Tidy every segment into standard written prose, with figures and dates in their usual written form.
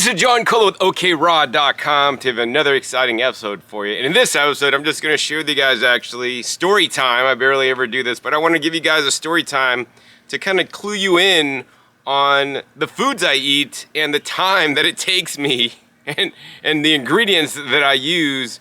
This is John Cole with okraw.com to have another exciting episode for you. And in this episode, I'm just going to share with you guys actually story time. I barely ever do this, but I want to give you guys a story time to kind of clue you in on the foods I eat and the time that it takes me and the ingredients that I use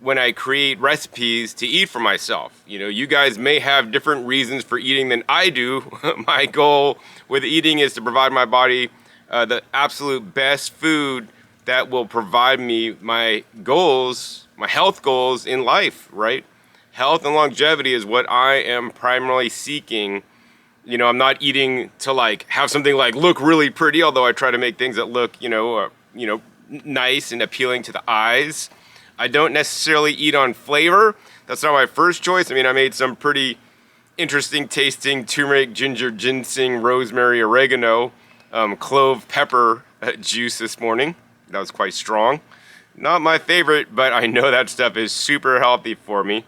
when I create recipes to eat for myself. You know, you guys may have different reasons for eating than I do. My goal with eating is to provide my body the absolute best food that will provide me my goals, my health goals in life, right? Health and longevity is what I am primarily seeking. You know, I'm not eating to like have something like look really pretty, although I try to make things that look, nice and appealing to the eyes. I don't necessarily eat on flavor. That's not my first choice. I mean, I made some pretty interesting tasting turmeric, ginger, ginseng, rosemary, oregano, clove pepper juice this morning. That was quite strong. Not my favorite, but I know that stuff is super healthy for me.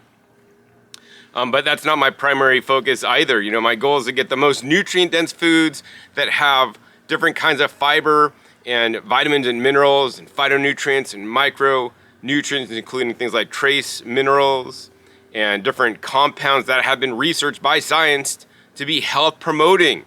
But that's not my primary focus either. You know, my goal is to get the most nutrient-dense foods that have different kinds of fiber and vitamins and minerals and phytonutrients and micronutrients, including things like trace minerals and different compounds that have been researched by science to be health promoting.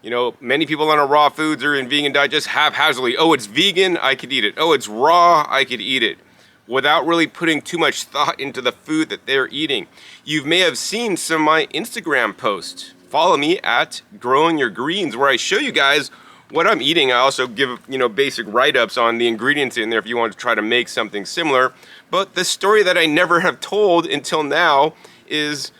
You know, many people on a raw foods or in vegan diet just haphazardly, oh, it's vegan, I could eat it. Oh, it's raw, I could eat it, without really putting too much thought into the food that they're eating. You may have seen some of my Instagram posts. Follow me at Growing Your Greens, where I show you guys what I'm eating. I also give, basic write-ups on the ingredients in there if you want to try to make something similar. But the story that I never have told until now is,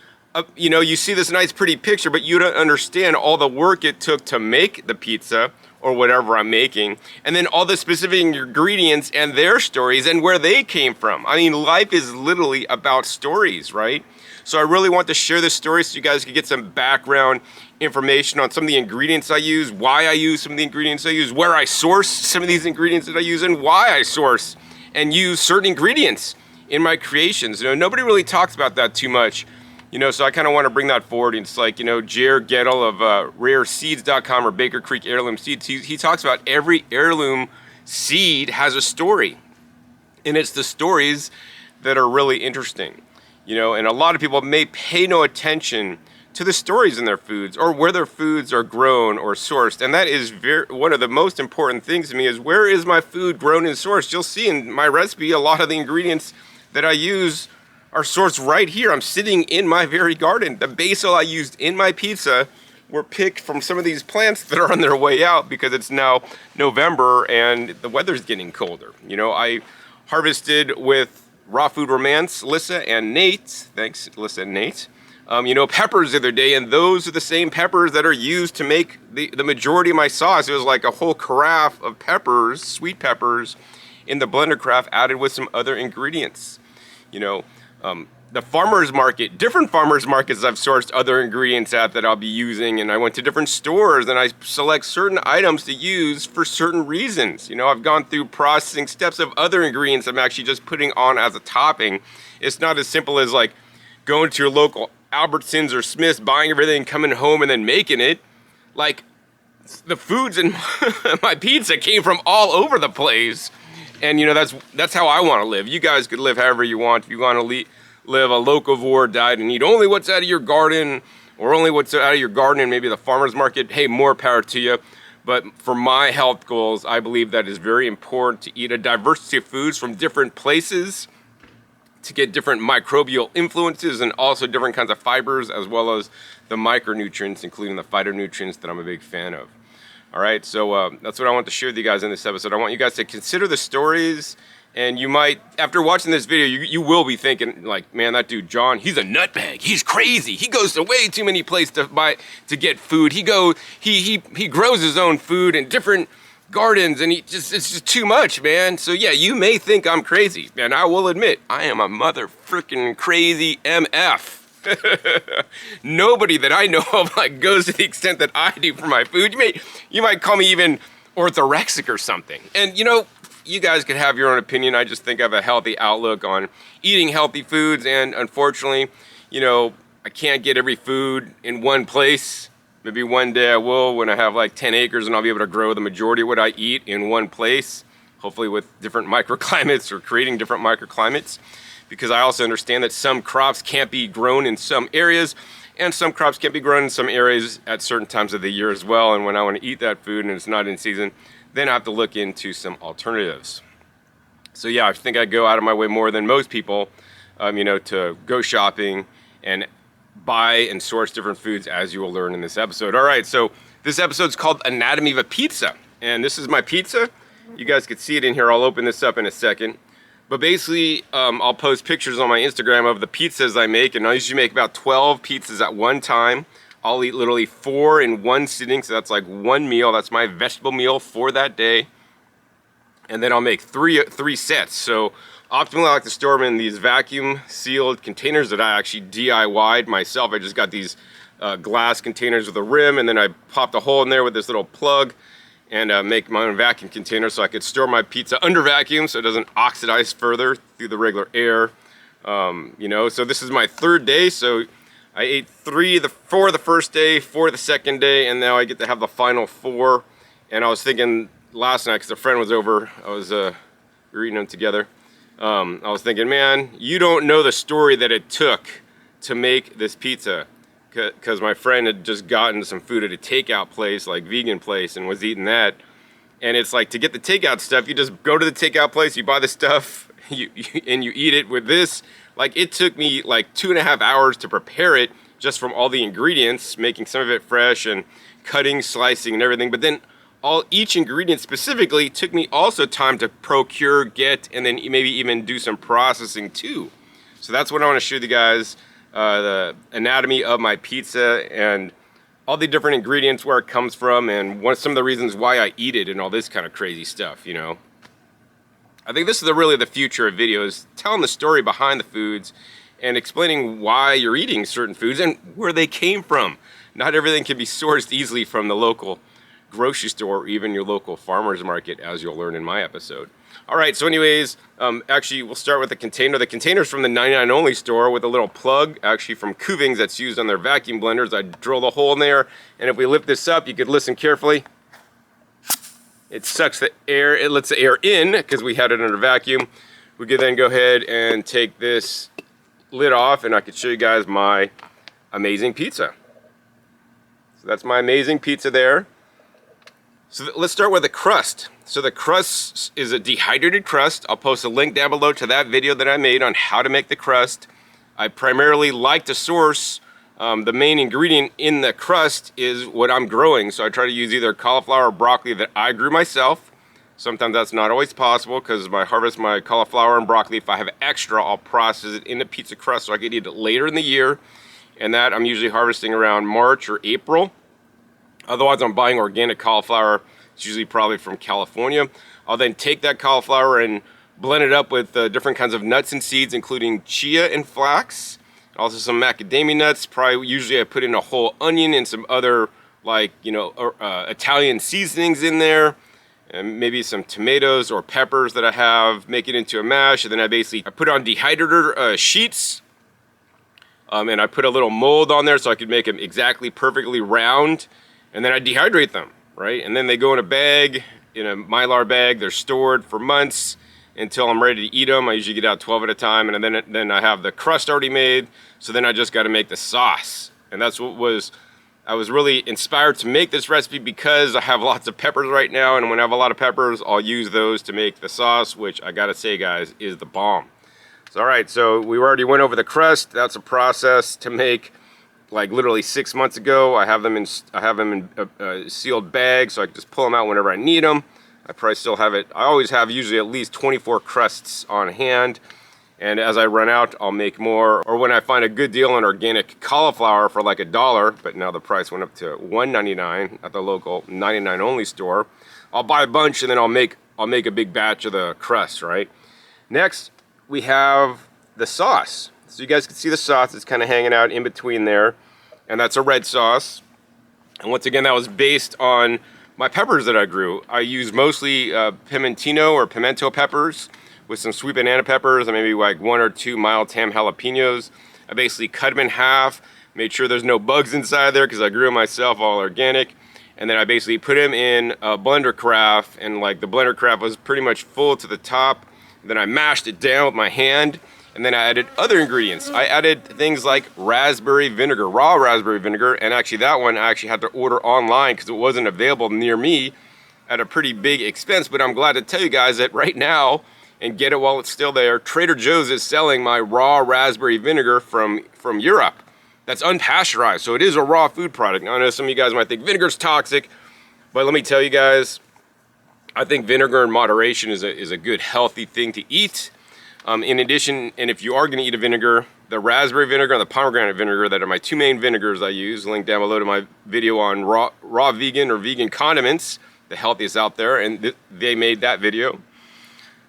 you see this nice pretty picture, but you don't understand all the work it took to make the pizza or whatever I'm making, and then all the specific ingredients and their stories and where they came from. I mean, life is literally about stories, right? So I really want to share this story so you guys can get some background information on some of the ingredients I use, why I use some of the ingredients I use, where I source some of these ingredients that I use, and why I source and use certain ingredients in my creations. Nobody really talks about that too much. So I kind of want to bring that forward. It's like, Jared Gettle of rareseeds.com or Baker Creek Heirloom Seeds. He talks about every heirloom seed has a story. And it's the stories that are really interesting. And a lot of people may pay no attention to the stories in their foods or where their foods are grown or sourced. And that is one of the most important things to me is where is my food grown and sourced? You'll see in my recipe, a lot of the ingredients that I use are sourced right here. I'm sitting in my very garden. The basil I used in my pizza were picked from some of these plants that are on their way out because it's now November and the weather's getting colder. I harvested with Raw Food Romance, Lissa and Nate. Thanks, Lissa and Nate. Peppers the other day, and those are the same peppers that are used to make the majority of my sauce. It was like a whole carafe of peppers, sweet peppers, in the blender craft added with some other ingredients. The farmer's market, different farmer's markets I've sourced other ingredients at that I'll be using, and I went to different stores and I select certain items to use for certain reasons. I've gone through processing steps of other ingredients I'm actually just putting on as a topping. It's not as simple as like going to your local Albertsons or Smith's, buying everything, coming home and then making it. Like the foods in my pizza came from all over the place. And that's how I want to live. You guys could live however you want. If you want to live a locavore diet and eat only what's out of your garden or only what's out of your garden and maybe the farmer's market, hey, more power to you. But for my health goals, I believe that is very important to eat a diversity of foods from different places to get different microbial influences and also different kinds of fibers as well as the micronutrients, including the phytonutrients that I'm a big fan of. All right, so that's what I want to share with you guys in this episode. I want you guys to consider the stories, and you might, after watching this video, you will be thinking, like, man, that dude John, he's a nutbag. He's crazy. He goes to way too many places to get food. He grows his own food in different gardens, and it's just too much, man. So yeah, you may think I'm crazy, and I will admit I am a mother frickin' crazy MF. Nobody that I know of goes to the extent that I do for my food. You might call me even orthorexic or something. And you guys could have your own opinion. I just think I have a healthy outlook on eating healthy foods, and unfortunately, I can't get every food in one place. Maybe one day I will, when I have like 10 acres, and I'll be able to grow the majority of what I eat in one place, hopefully with different microclimates or creating different microclimates, because I also understand that some crops can't be grown in some areas and some crops can't be grown in some areas at certain times of the year as well. And when I want to eat that food and it's not in season, then I have to look into some alternatives. So yeah, I think I go out of my way more than most people, to go shopping and buy and source different foods, as you will learn in this episode. All right, so this episode's called Anatomy of a Pizza, and this is my pizza. You guys can see it in here. I'll open this up in a second. But basically, I'll post pictures on my Instagram of the pizzas I make, and I usually make about 12 pizzas at one time. I'll eat literally 4 in one sitting, so that's like one meal. That's my vegetable meal for that day. And then I'll make three sets. So optimally, I like to store them in these vacuum sealed containers that I actually DIY'd myself. I just got these glass containers with a rim, and then I popped a hole in there with this little plug and make my own vacuum container so I could store my pizza under vacuum so it doesn't oxidize further through the regular air. So this is my 3rd day. So I ate 4 the first day, 4 the second day, and now I get to have the final 4. And I was thinking last night, because a friend was over, we were eating them together. I was thinking, man, you don't know the story that it took to make this pizza, because my friend had just gotten some food at a takeout place, like vegan place, and was eating that. And it's like, to get the takeout stuff, you just go to the takeout place, you buy the stuff, and you eat it. With this, like, it took me like 2.5 hours to prepare it, just from all the ingredients, making some of it fresh and cutting, slicing, and everything. But then each ingredient specifically took me also time to procure, get, and then maybe even do some processing too. So that's what I want to show you guys, the anatomy of my pizza and all the different ingredients, where it comes from, and some of the reasons why I eat it, and all this kind of crazy stuff, I think this is really the future of videos, telling the story behind the foods and explaining why you're eating certain foods and where they came from. Not everything can be sourced easily from the local grocery store or even your local farmer's market, as you'll learn in my episode. All right, so anyways, actually we'll start with the container. The container's from the 99 Only store with a little plug, actually from Kuvings, that's used on their vacuum blenders. I drilled a hole in there, and if we lift this up, you could listen carefully. It sucks the air, it lets the air in because we had it under vacuum. We could then go ahead and take this lid off, and I could show you guys my amazing pizza. So that's my amazing pizza there. So let's start with the crust. So the crust is a dehydrated crust. I'll post a link down below to that video that I made on how to make the crust. I primarily like to source, the main ingredient in the crust is what I'm growing. So I try to use either cauliflower or broccoli that I grew myself. Sometimes that's not always possible, because I harvest my cauliflower and broccoli. If I have extra, I'll process it into pizza crust so I can eat it later in the year. And that I'm usually harvesting around March or April. Otherwise, I'm buying organic cauliflower. It's usually probably from California. I'll then take that cauliflower and blend it up with different kinds of nuts and seeds, including chia and flax. Also some macadamia nuts. Usually I put in a whole onion and some other, Italian seasonings in there. And maybe some tomatoes or peppers that I have. Make it into a mash. And then I put on dehydrator sheets. And I put a little mold on there so I could make them exactly perfectly round. And then I dehydrate them, right? And then they go in a bag, in a Mylar bag. They're stored for months until I'm ready to eat them. I usually get out 12 at a time, and then I have the crust already made. So then I just got to make the sauce. And that's I was really inspired to make this recipe because I have lots of peppers right now. And when I have a lot of peppers, I'll use those to make the sauce, which I got to say, guys, is the bomb. So, all right, so we already went over the crust. That's a process to make. Like literally 6 months ago, I have them in sealed bags, so I can just pull them out whenever I need them. I probably still have it. I always have usually at least 24 crusts on hand, and as I run out, I'll make more. Or when I find a good deal on organic cauliflower for like $1, but now the price went up to $1.99 at the local 99 Only store, I'll buy a bunch and then I'll make a big batch of the crust. Right. Next, we have the sauce. So you guys can see the sauce is kind of hanging out in between there. And that's a red sauce. And once again, that was based on my peppers that I grew. I use mostly pimentino or pimento peppers with some sweet banana peppers and maybe like 1 or 2 mild tam jalapenos. I basically cut them in half, Made sure there's no bugs inside there because I grew them myself, all organic. And then I basically put them in a blender carafe, and like the blender carafe was pretty much full to the top. Then I mashed it down with my hand, and then I added other ingredients. I added things like raspberry vinegar, raw raspberry vinegar, and actually that one I actually had to order online because it wasn't available near me at a pretty big expense. But I'm glad to tell you guys that right now, and get it while it's still there, Trader Joe's is selling my raw raspberry vinegar from Europe. That's unpasteurized, so it is a raw food product. Now, I know some of you guys might think vinegar's toxic, but let me tell you guys, I think vinegar in moderation is a good, healthy thing to eat. In addition, and if you are gonna eat a vinegar, the raspberry vinegar and the pomegranate vinegar, that are my two main vinegars I use, link down below to my video on raw vegan or vegan condiments, the healthiest out there, and they made that video.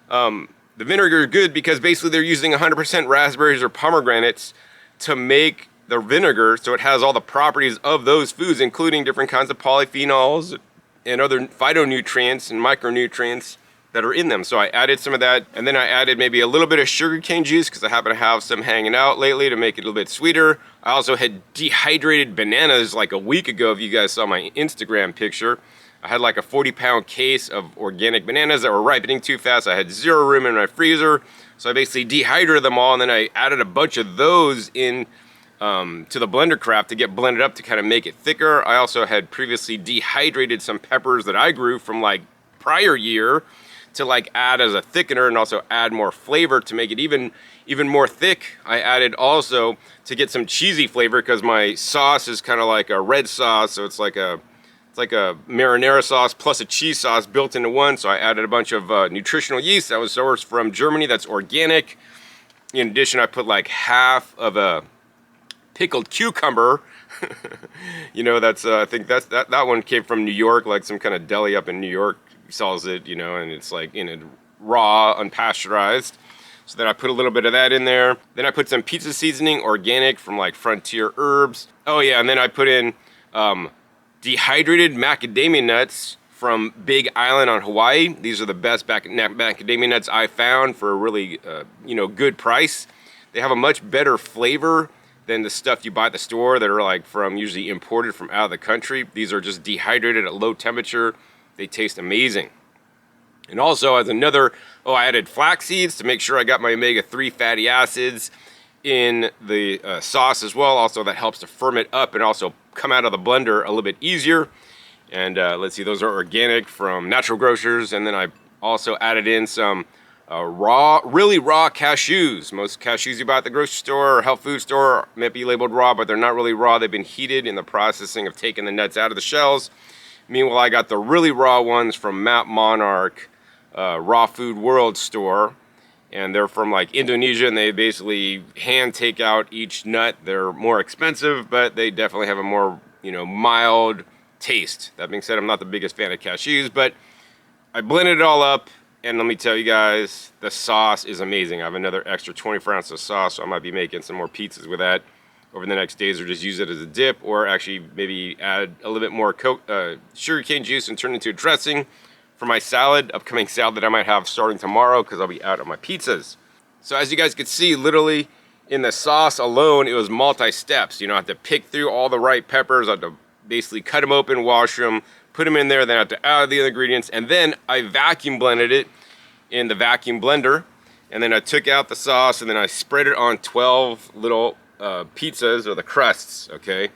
The vinegar is good because basically they're using 100% raspberries or pomegranates to make the vinegar, so it has all the properties of those foods, including different kinds of polyphenols and other phytonutrients and micronutrients that are in them. So I added some of that, and then I added maybe a little bit of sugarcane juice because I happen to have some hanging out lately to make it a little bit sweeter. I also had dehydrated bananas like a week ago. If you guys saw my Instagram picture, I had like a 40-pound case of organic bananas that were ripening too fast. I had zero room in my freezer, so I basically dehydrated them all, and then I added a bunch of those in to the blender carafe to get blended up to kind of make it thicker. I also had previously dehydrated some peppers that I grew from like prior year to like add as a thickener and also add more flavor to make it even more thick. I added also to get some cheesy flavor because my sauce is kind of like a red sauce, so it's like a marinara sauce plus a cheese sauce built into one. So I added a bunch of nutritional yeast that was sourced from Germany, that's organic. In addition, I put like half of a pickled cucumber. You know, that's I think that one came from New York, like some kind of deli up in New York sells it, you know, and it's like in a raw, unpasteurized. So then I put a little bit of that in there. Then I put some pizza seasoning, organic from like Frontier Herbs. Oh yeah, and then I put in dehydrated macadamia nuts from Big Island on Hawaii. These are the best macadamia nuts I found for a really good price. They have a much better flavor than the stuff you buy at the store that are like from usually imported from out of the country. These are just dehydrated at low temperature. They taste amazing. And also as another, I added flax seeds to make sure I got my omega-3 fatty acids in the sauce as well. Also that helps to firm it up and also come out of the blender a little bit easier. And let's see, those are organic from Natural Grocers. And then I also added in some really raw cashews. Most cashews you buy at the grocery store or health food store might be labeled raw, but they're not really raw. They've been heated in the processing of taking the nuts out of the shells. Meanwhile, I got the really raw ones from Map Monarch Raw Food World store, and they're from like Indonesia, and they basically hand take out each nut. They're more expensive, but they definitely have a more mild taste. That being said, I'm not the biggest fan of cashews, but I blended it all up. And let me tell you guys, the sauce is amazing. I have another extra 24 ounces of sauce, so I might be making some more pizzas with that over the next days, or just use it as a dip, or actually maybe add a little bit more sugarcane juice and turn it into a dressing for my salad, upcoming salad that I might have starting tomorrow because I'll be out on my pizzas. So as you guys can see, literally in the sauce alone, it was multi-steps. I have to pick through all the right peppers. I have to basically cut them open, wash them, put them in there, then I have to add the other ingredients, and then I vacuum blended it in the vacuum blender, and then I took out the sauce, and then I spread it on 12 little pizzas, or the crusts, okay?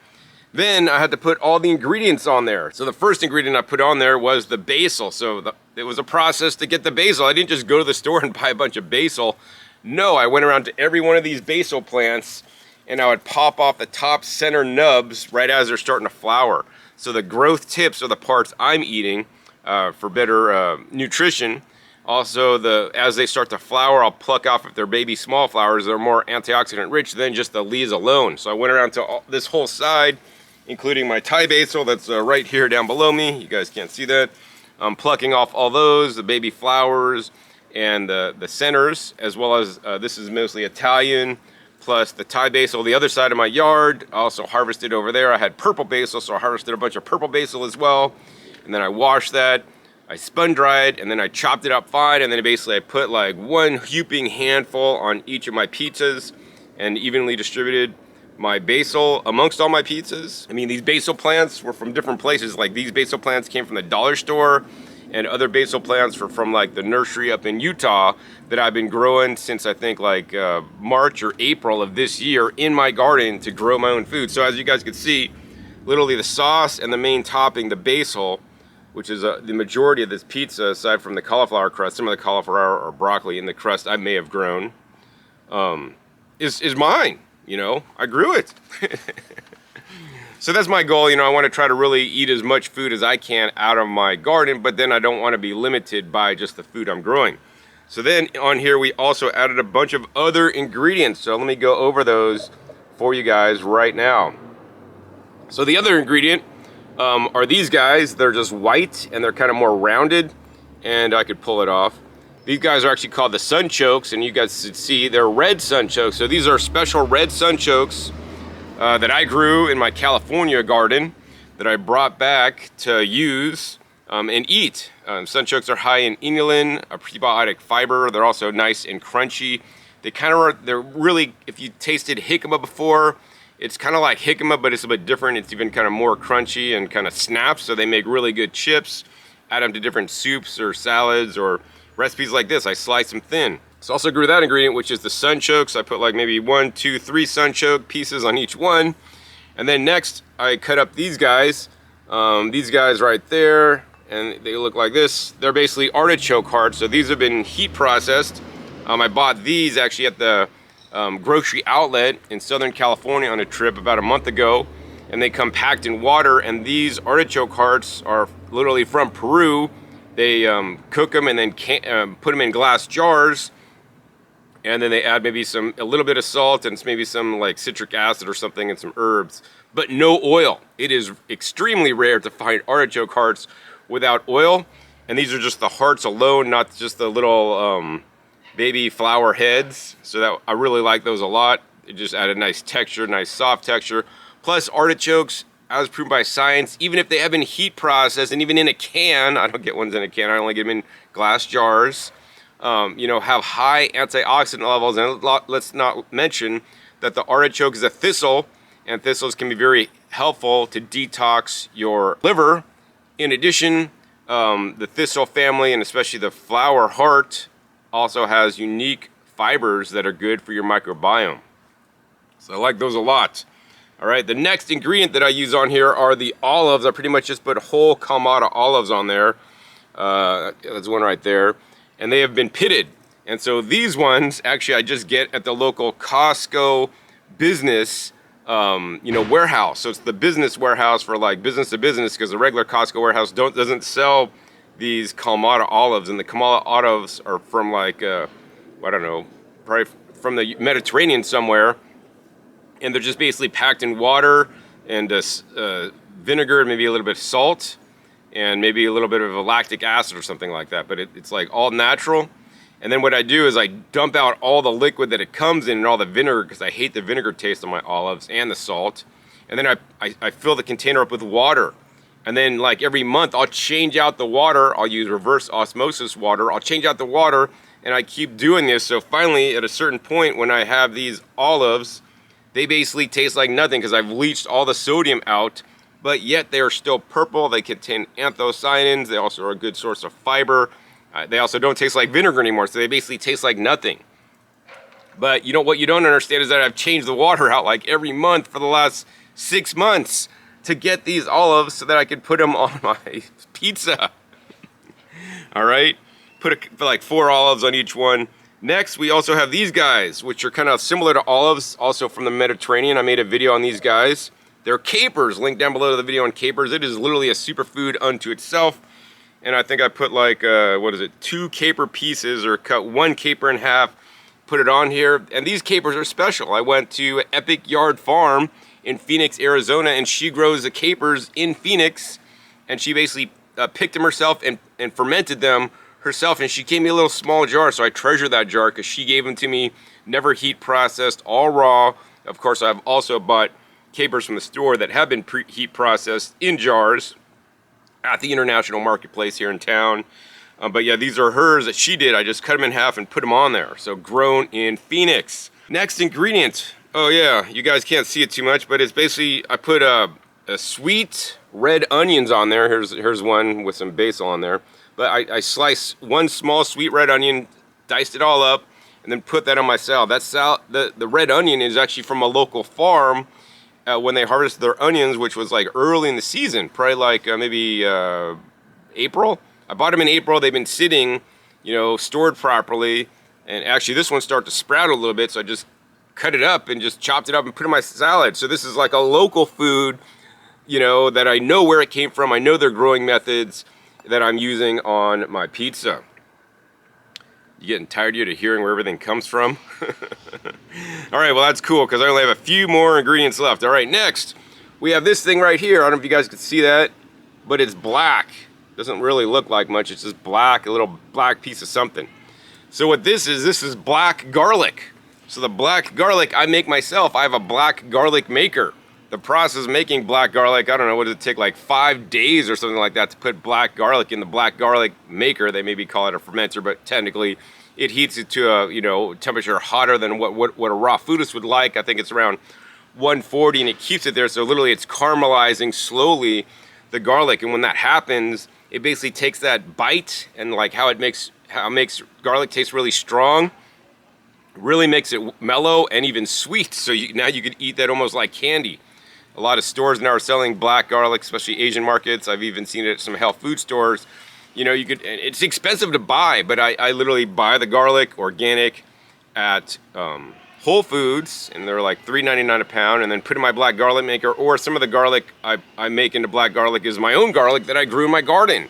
Then I had to put all the ingredients on there. So the first ingredient I put on there was the basil. So it was a process to get the basil. I didn't just go to the store and buy a bunch of basil. No, I went around to every one of these basil plants, and I would pop off the top center nubs right as they're starting to flower. So the growth tips are the parts I'm eating for better nutrition. Also, as they start to flower, I'll pluck off if they're baby small flowers. They're more antioxidant rich than just the leaves alone. So I went around to this whole side, including my Thai basil that's right here down below me. You guys can't see that. I'm plucking off all those, the baby flowers and the centers, as well as this is mostly Italian, plus the Thai basil, the other side of my yard. I also harvested over there. I had purple basil, so I harvested a bunch of purple basil as well. And then I washed that, I spun dried, and then I chopped it up fine, and then basically I put like one heaping handful on each of my pizzas and evenly distributed. my basil amongst all my pizzas. I mean, these basil plants were from different places. Like these basil plants came from the dollar store, and other basil plants were from like the nursery up in Utah that I've been growing since I think like March or April of this year in my garden to grow my own food. So as you guys can see, literally the sauce and the main topping, the basil, which is the majority of this pizza, aside from the cauliflower crust, some of the cauliflower or broccoli in the crust I may have grown, is mine. You know, I grew it. So that's my goal. You know, I want to try to really eat as much food as I can out of my garden, but then I don't want to be limited by just the food I'm growing. So then on here, we also added a bunch of other ingredients. So let me go over those for you guys right now. So the other ingredient are these guys. They're just white and they're kind of more rounded, and I could pull it off. These guys are actually called the sunchokes, and you guys should see they're red sunchokes. So these are special red sunchokes that I grew in my California garden that I brought back to use and eat. Sunchokes are high in inulin, a prebiotic fiber. They're also nice and crunchy. They're really, if you tasted jicama before, it's kind of like jicama, but it's a bit different. It's even kind of more crunchy and kind of snaps. So they make really good chips. Add them to different soups or salads or recipes like this. I slice them thin. So also grew that ingredient, which is the sunchokes. I put like maybe 1, 2, 3 sunchoke pieces on each one. And then next, I cut up these guys right there, and they look like this. They're basically artichoke hearts. So these have been heat processed. I bought these actually at the grocery outlet in Southern California on a trip about a month ago, and they come packed in water. And these artichoke hearts are literally from Peru. They cook them and then put them in glass jars, and then they add maybe a little bit of salt and maybe some like citric acid or something and some herbs, but no oil. It is extremely rare to find artichoke hearts without oil, and these are just the hearts alone, not just the little baby flower heads. So that I really like those a lot. It just added nice texture, nice soft texture. Plus artichokes, as proven by science, even if they have been heat processed and even in a can, I don't get ones in a can, I only get them in glass jars, you know, have high antioxidant levels. And let's not mention that the artichoke is a thistle, and thistles can be very helpful to detox your liver. In addition, the thistle family, and especially the flower heart, also has unique fibers that are good for your microbiome. So I like those a lot. All right, the next ingredient that I use on here are the olives. I pretty much just put whole Kalamata olives on there. That's one right there. And they have been pitted. And so these ones, actually, I just get at the local Costco business, you know, warehouse. So it's the business warehouse for like business to business, because the regular Costco warehouse doesn't sell these Kalamata olives. And the Kalamata olives are from like, I don't know, probably from the Mediterranean somewhere. And they're just basically packed in water and vinegar, maybe a little bit of salt, and maybe a little bit of a lactic acid or something like that. But it's like all natural. And then what I do is I dump out all the liquid that it comes in and all the vinegar, because I hate the vinegar taste on my olives and the salt. And then I fill the container up with water. And then like every month I'll change out the water. I'll use reverse osmosis water. I'll change out the water, and I keep doing this. So finally at a certain point when I have these olives, they basically taste like nothing because I've leached all the sodium out, but yet they are still purple. They contain anthocyanins. They also are a good source of fiber. They also don't taste like vinegar anymore, so they basically taste like nothing. But you know what you don't understand is that I've changed the water out like every month for the last 6 months to get these olives so that I could put them on my pizza. All right, put like 4 olives on each one. Next, we also have these guys, which are kind of similar to olives, also from the Mediterranean. I made a video on these guys. They're capers, link down below to the video on capers. It is literally a superfood unto itself. And I think I put like, 2 caper pieces, or cut 1 caper in half, put it on here. And these capers are special. I went to Epic Yard Farm in Phoenix, Arizona, and she grows the capers in Phoenix. And she basically picked them herself and fermented them herself, and she gave me a little small jar, so I treasure that jar because she gave them to me, never heat processed, all raw. Of course, I've also bought capers from the store that have been heat processed in jars at the international marketplace here in town. But yeah, these are hers that she did. I just cut them in half and put them on there. So grown in Phoenix. Next ingredient Oh yeah, you guys can't see it too much, but it's basically, I put a sweet red onions on there. Here's one with some basil on there. But I sliced one small sweet red onion, diced it all up, and then put that on my salad. The red onion is actually from a local farm when they harvested their onions, which was like early in the season, probably like maybe April. I bought them in April. They've been sitting, stored properly. And actually this one started to sprout a little bit, so I just cut it up and just chopped it up and put it in my salad. So this is like a local food, that I know where it came from. I know their growing methods that I'm using on my pizza. You getting tired yet of hearing where everything comes from? All right, well that's cool because I only have a few more ingredients left. All right, next we have this thing right here. I don't know if you guys can see that, but it's black. Doesn't really look like much. It's just black, a little black piece of something. So what this is black garlic. So the black garlic I make myself. I have a black garlic maker. The process of making black garlic, I don't know, what does it take, like 5 days or something like that to put black garlic in the black garlic maker. They maybe call it a fermenter, but technically it heats it to a temperature hotter than what a raw foodist would like. I think it's around 140, and it keeps it there. So literally it's caramelizing slowly the garlic, and when that happens, it basically takes that bite and like how it makes garlic taste really strong, really makes it mellow and even sweet. So now you could eat that almost like candy. A lot of stores now are selling black garlic, especially Asian markets. I've even seen it at some health food stores. It's expensive to buy, but I literally buy the garlic organic at Whole Foods, and they're like $3.99 a pound, and then put in my black garlic maker. Or some of the garlic I make into black garlic is my own garlic that I grew in my garden,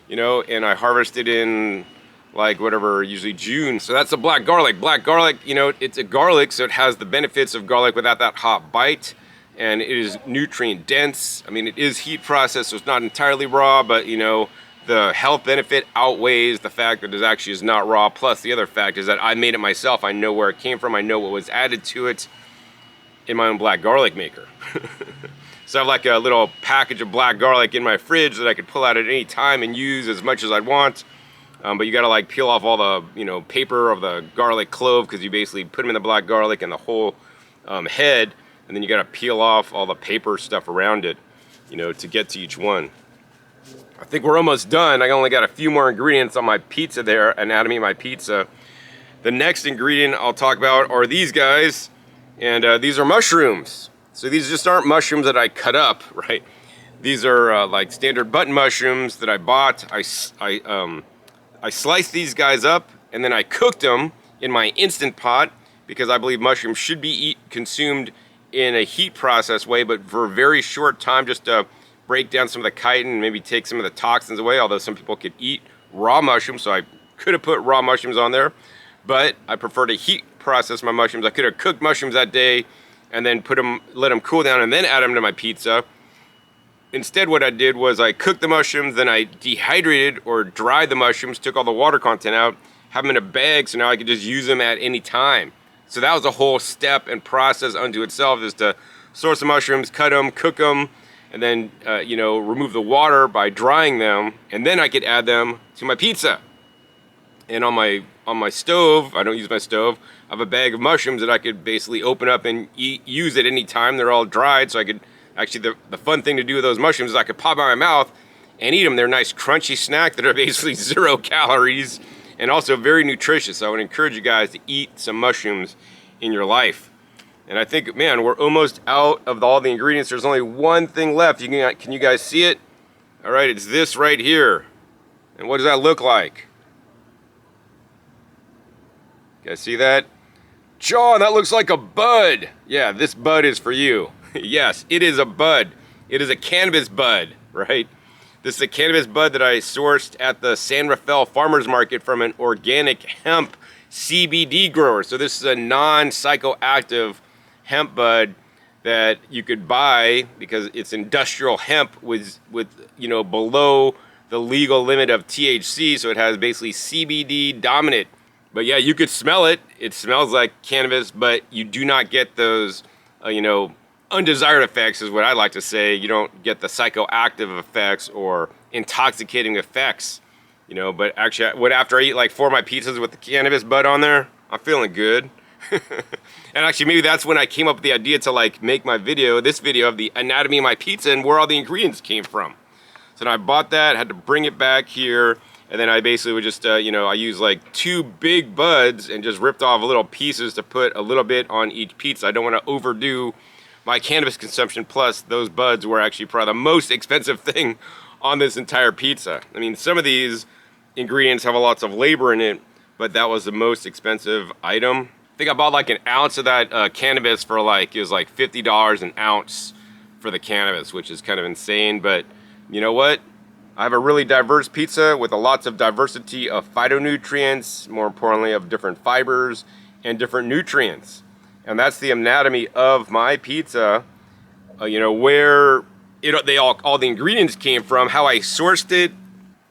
and I harvested in like whatever, usually June. So that's a black garlic. Black garlic, it's a garlic, so it has the benefits of garlic without that hot bite. And it is nutrient dense. I mean, it is heat processed, so it's not entirely raw, but the health benefit outweighs the fact that it actually is not raw. Plus the other fact is that I made it myself. I know where it came from. I know what was added to it in my own black garlic maker. So I have like a little package of black garlic in my fridge that I could pull out at any time and use as much as I'd want. But you gotta like peel off all the paper of the garlic clove, because you basically put them in the black garlic and the whole head. And then you gotta peel off all the paper stuff around it, to get to each one. I think we're almost done. I only got a few more ingredients on my pizza there, anatomy of my pizza. The next ingredient I'll talk about are these guys, and these are mushrooms. So these just aren't mushrooms that I cut up, right? These are like standard button mushrooms that I bought. I sliced these guys up, and then I cooked them in my Instant Pot, because I believe mushrooms should be consumed in a heat process way, but for a very short time, just to break down some of the chitin and maybe take some of the toxins away, although some people could eat raw mushrooms, so I could have put raw mushrooms on there, but I prefer to heat process my mushrooms. I could have cooked mushrooms that day and then let them cool down and then add them to my pizza. Instead, what I did was I cooked the mushrooms, then I dehydrated or dried the mushrooms, took all the water content out, have them in a bag, so now I could just use them at any time. So that was a whole step and process unto itself, is to source the mushrooms, cut them, cook them, and then remove the water by drying them, and then I could add them to my pizza. And on my stove, I don't use my stove, I have a bag of mushrooms that I could basically open up and use at any time. They're all dried, so I could actually, the fun thing to do with those mushrooms is I could pop out my mouth and eat them. They're a nice crunchy snack that are basically 0 calories. And also very nutritious. So I would encourage you guys to eat some mushrooms in your life. And I think, man, we're almost out of all the ingredients. There's only one thing left. Can you guys see it? All right, it's this right here. And what does that look like? You guys see that? John, that looks like a bud. Yeah, this bud is for you. Yes, it is a bud. It is a cannabis bud, right? This is a cannabis bud that I sourced at the San Rafael Farmers Market from an organic hemp CBD grower. So this is a non-psychoactive hemp bud that you could buy because it's industrial hemp with below the legal limit of THC. So it has basically CBD dominant. But yeah, you could smell it. It smells like cannabis, but you do not get those, undesired effects is what I like to say. You don't get the psychoactive effects or intoxicating effects, but actually after I eat like 4 of my pizzas with the cannabis bud on there, I'm feeling good. And actually, maybe that's when I came up with the idea to like make my video, this video of the anatomy of my pizza and where all the ingredients came from. So then I bought that, had to bring it back here, and then I basically would just, you know, I used like 2 big buds and just ripped off little pieces to put a little bit on each pizza. I don't want to overdo my cannabis consumption, plus those buds were actually probably the most expensive thing on this entire pizza. I mean, some of these ingredients have lots of labor in it, but that was the most expensive item. I think I bought like an ounce of that cannabis for like, it was like $50 an ounce for the cannabis, which is kind of insane. But you know what? I have a really diverse pizza with a lots of diversity of phytonutrients, more importantly of different fibers and different nutrients. And that's the anatomy of my pizza, you know, where all the ingredients came from, how I sourced it,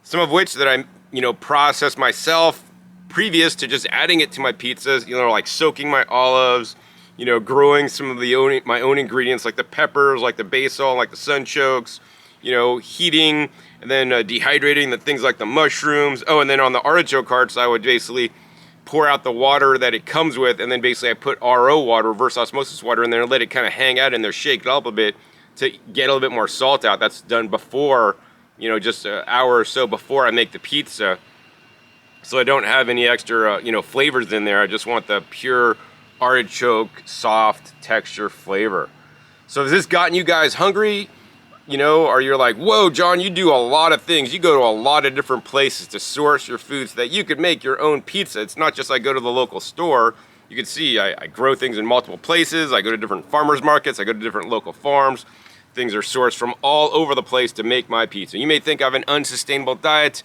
some of which that I, you know, processed myself previous to just adding it to my pizzas, you know, like soaking my olives, you know, growing some of my own ingredients like the peppers, like the basil, like the sunchokes, you know, heating and then dehydrating the things like the mushrooms. Oh, and then on the artichoke hearts, I would basically pour out the water that it comes with, and then basically I put RO water, reverse osmosis water, in there and let it kind of hang out in there, shake it up a bit to get a little bit more salt out. That's done before, you know, just an hour or so before I make the pizza. So I don't have any extra, you know, flavors in there. I just want the pure artichoke, soft texture flavor. So has this gotten you guys hungry? You know, or you're like, whoa, John, you do a lot of things. You go to a lot of different places to source your food so that you could make your own pizza. It's not just I go to the local store. You can see I grow things in multiple places. I go to different farmers markets. I go to different local farms. Things are sourced from all over the place to make my pizza. You may think I have an unsustainable diet,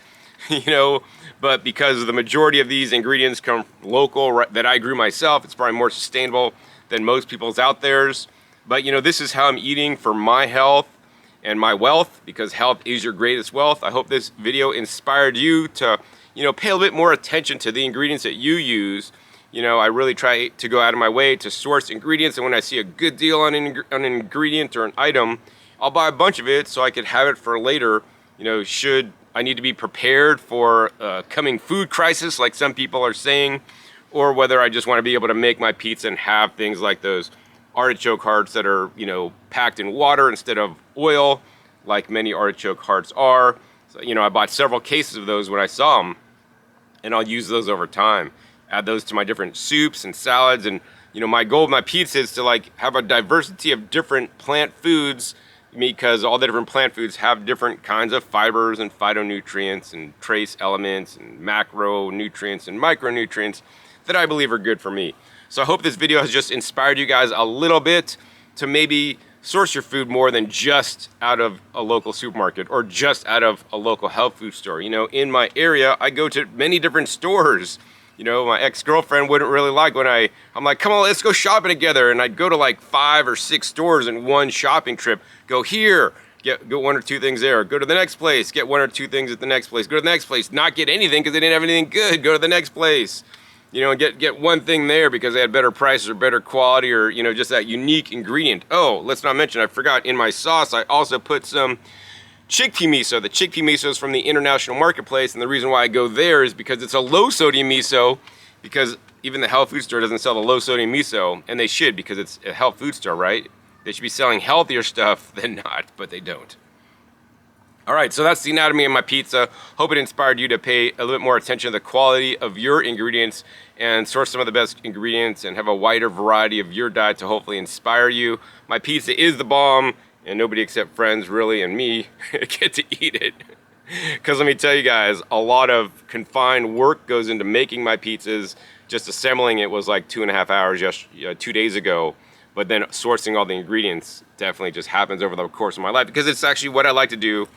you know, but because the majority of these ingredients come local that I grew myself, it's probably more sustainable than most people's out there's. But, you know, this is how I'm eating for my health and my wealth, because health is your greatest wealth. I hope this video inspired you to, you know, pay a bit more attention to the ingredients that you use. You know, I really try to go out of my way to source ingredients, and when I see a good deal on an ingredient or an item, I'll buy a bunch of it so I could have it for later. You know, should I need to be prepared for a coming food crisis like some people are saying, or whether I just want to be able to make my pizza and have things like those artichoke hearts that are, you know, packed in water instead of oil, like many artichoke hearts are. So, you know, I bought several cases of those when I saw them, and I'll use those over time. Add those to my different soups and salads. And, you know, my goal of my pizza is to like have a diversity of different plant foods, because all the different plant foods have different kinds of fibers and phytonutrients and trace elements and macronutrients and micronutrients that I believe are good for me. So I hope this video has just inspired you guys a little bit to maybe source your food more than just out of a local supermarket or just out of a local health food store. You know, in my area, I go to many different stores. You know, my ex-girlfriend wouldn't really like when I'm like, come on, let's go shopping together. And I'd go to like 5 or 6 stores in one shopping trip. Go here, get 1 or 2 things there. Go to the next place, get 1 or 2 things at the next place. Go to the next place, not get anything because they didn't have anything good. Go to the next place. You know, and get one thing there because they had better prices or better quality, or, you know, just that unique ingredient. Oh, let's not mention, I forgot, in my sauce, I also put some chickpea miso. The chickpea miso is from the international marketplace, and the reason why I go there is because it's a low sodium miso, because even the health food store doesn't sell the low sodium miso, and they should, because it's a health food store, right? They should be selling healthier stuff than not, but they don't. All right, so that's the anatomy of my pizza. Hope it inspired you to pay a little bit more attention to the quality of your ingredients and source some of the best ingredients and have a wider variety of your diet to hopefully inspire you. My pizza is the bomb, and nobody except friends, really, and me get to eat it. Because let me tell you guys, a lot of confined work goes into making my pizzas. Just assembling it was like 2.5 hours just 2 days ago. But then sourcing all the ingredients definitely just happens over the course of my life, because it's actually what I like to do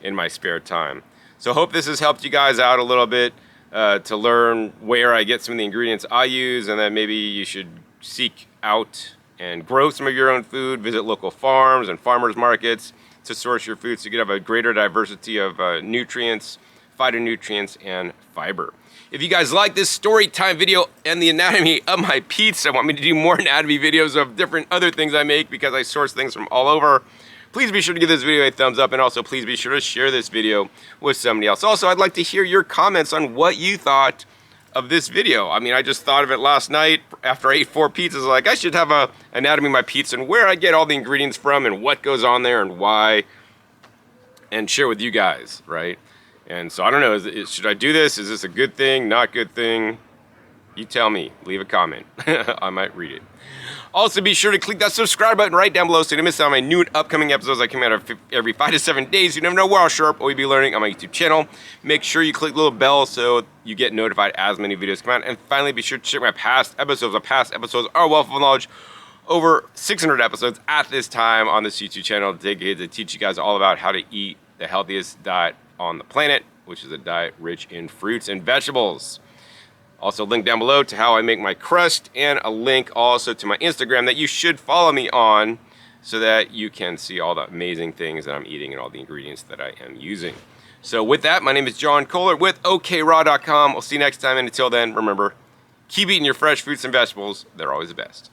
in my spare time. So hope this has helped you guys out a little bit to learn where I get some of the ingredients I use, and that maybe you should seek out and grow some of your own food, visit local farms and farmers markets to source your food so you can have a greater diversity of nutrients, phytonutrients, and fiber. If you guys like this story time video and the anatomy of my pizza, want me to do more anatomy videos of different other things I make because I source things from all over, please be sure to give this video a thumbs up, and also please be sure to share this video with somebody else. Also, I'd like to hear your comments on what you thought of this video. I mean, I just thought of it last night after I ate 4 pizzas. Like, I should have a anatomy of my pizza and where I get all the ingredients from and what goes on there and why, and share with you guys, right? And so I don't know, should I do this? Is this a good thing, not good thing? You tell me, leave a comment. I might read it. Also, be sure to click that subscribe button right down below so you don't miss out on my new and upcoming episodes. I come out every 5 to 7 days. You never know where I'll show up or you'll be learning on my YouTube channel. Make sure you click the little bell so you get notified as many videos come out. And finally, be sure to check my past episodes. My past episodes are a wealth of knowledge. Over 600 episodes at this time on this YouTube channel dedicated to teach you guys all about how to eat the healthiest diet on the planet, which is a diet rich in fruits and vegetables. Also, link down below to how I make my crust, and a link also to my Instagram that you should follow me on so that you can see all the amazing things that I'm eating and all the ingredients that I am using. So with that, my name is John Kohler with okraw.com. We'll see you next time, and until then, remember, keep eating your fresh fruits and vegetables. They're always the best.